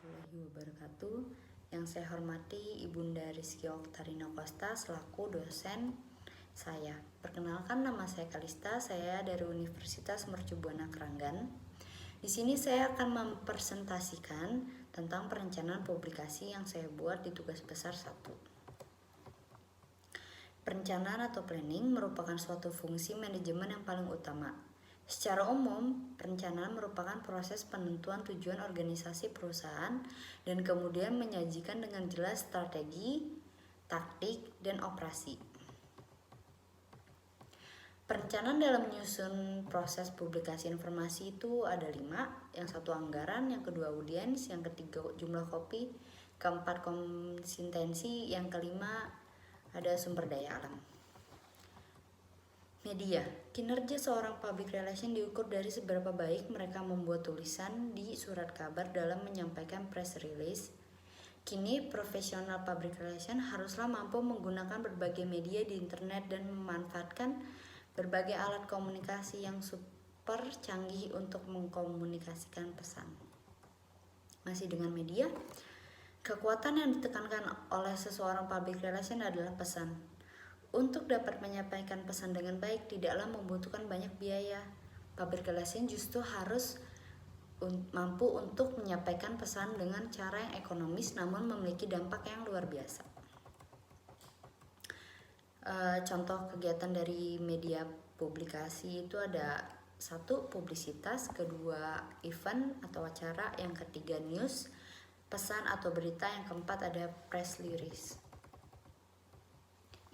warahmatullahi wabarakatuh. Yang saya hormati Ibunda Rizky Oktarina Costa selaku dosen saya. Perkenalkan, nama saya Kalista, saya dari Universitas Mercu Buana Keranggan. Di sini saya akan mempresentasikan tentang perencanaan publikasi yang saya buat di tugas besar 1. Perencanaan atau planning merupakan suatu fungsi manajemen yang paling utama. Secara umum, perencanaan merupakan proses penentuan tujuan organisasi perusahaan dan kemudian menyajikan dengan jelas strategi, taktik, dan operasi. Perencanaan dalam menyusun proses publikasi informasi itu ada 5. Yang 1 anggaran, yang kedua audiens, yang ketiga jumlah kopi, keempat konsistensi, yang kelima ada sumber daya alam. Media, kinerja seorang public relation diukur dari seberapa baik mereka membuat tulisan di surat kabar dalam menyampaikan press release. Kini, profesional public relation haruslah mampu menggunakan berbagai media di internet dan memanfaatkan berbagai alat komunikasi yang super canggih untuk mengkomunikasikan pesan. Masih dengan media, kekuatan yang ditekankan oleh seseorang public relation adalah pesan. Untuk dapat menyampaikan pesan dengan baik tidaklah membutuhkan banyak biaya. Public relation justru harus mampu untuk menyampaikan pesan dengan cara yang ekonomis namun memiliki dampak yang luar biasa. Contoh kegiatan dari media publikasi itu ada 1. Publisitas, kedua event atau acara, yang ketiga news, pesan atau berita, yang keempat ada press release.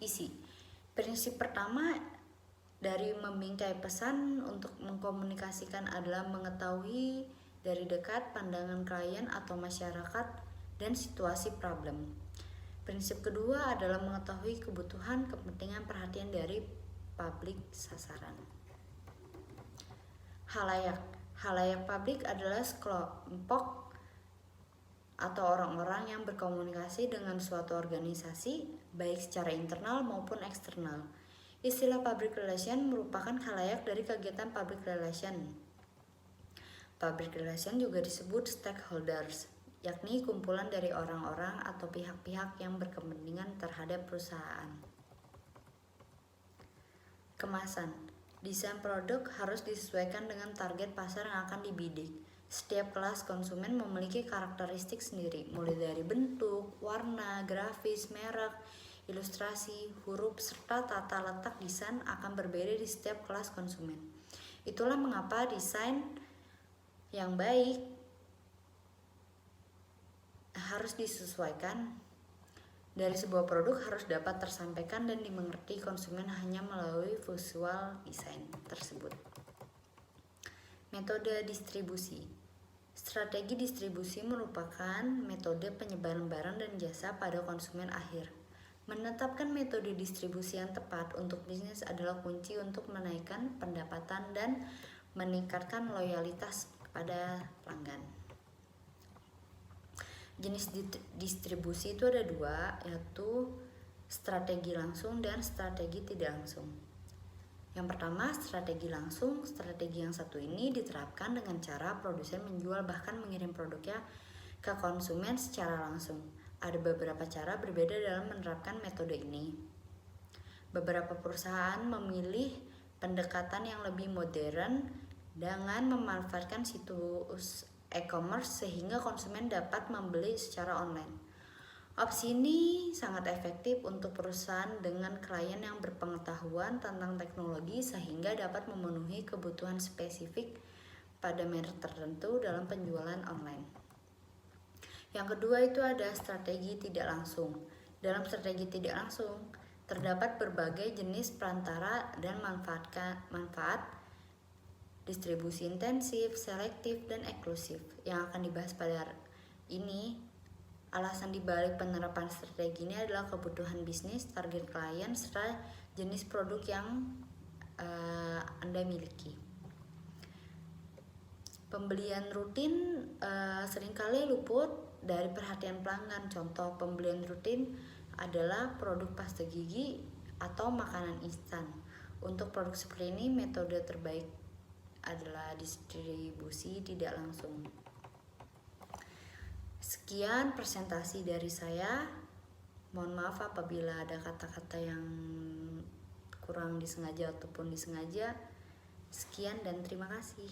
Isi. Prinsip pertama dari membingkai pesan untuk mengkomunikasikan adalah mengetahui dari dekat pandangan klien atau masyarakat dan situasi problem. Prinsip kedua adalah mengetahui kebutuhan, kepentingan, perhatian dari publik sasaran. Halayak publik adalah sekelompok atau orang-orang yang berkomunikasi dengan suatu organisasi, baik secara internal maupun eksternal. Istilah public relation merupakan khalayak dari kegiatan public relation. Public relation juga disebut stakeholders, yakni kumpulan dari orang-orang atau pihak-pihak yang berkepentingan terhadap perusahaan. Kemasan, desain produk harus disesuaikan dengan target pasar yang akan dibidik. Setiap kelas konsumen memiliki karakteristik sendiri, mulai dari bentuk, warna, grafis, merek, ilustrasi, huruf, serta tata letak desain akan berbeda di setiap kelas konsumen. Itulah mengapa desain yang baik harus disesuaikan dari sebuah produk harus dapat tersampaikan dan dimengerti konsumen hanya melalui visual desain tersebut. Metode distribusi. Strategi distribusi merupakan metode penyebaran barang dan jasa pada konsumen akhir. Menetapkan metode distribusi yang tepat untuk bisnis adalah kunci untuk menaikkan pendapatan dan meningkatkan loyalitas kepada pelanggan. Jenis distribusi itu ada 2, yaitu strategi langsung dan strategi tidak langsung. Yang pertama, strategi langsung. Strategi yang satu ini diterapkan dengan cara produsen menjual bahkan mengirim produknya ke konsumen secara langsung. Ada beberapa cara berbeda dalam menerapkan metode ini. Beberapa perusahaan memilih pendekatan yang lebih modern dengan memanfaatkan situs e-commerce sehingga konsumen dapat membeli secara online. Opsi ini sangat efektif untuk perusahaan dengan klien yang berpengetahuan tentang teknologi sehingga dapat memenuhi kebutuhan spesifik pada merek tertentu dalam penjualan online. Yang kedua itu ada strategi tidak langsung. Dalam strategi tidak langsung terdapat berbagai jenis perantara dan manfaat distribusi intensif, selektif, dan eksklusif yang akan dibahas pada ini. Alasan dibalik penerapan strategi ini adalah kebutuhan bisnis, target klien, serta jenis produk yang Anda miliki. Pembelian rutin seringkali luput dari perhatian pelanggan. Contoh pembelian rutin adalah produk pasta gigi atau makanan instan. Untuk produk seperti ini, metode terbaik adalah distribusi tidak langsung. Sekian presentasi dari saya. Mohon maaf apabila ada kata-kata yang kurang disengaja ataupun disengaja. Sekian dan terima kasih.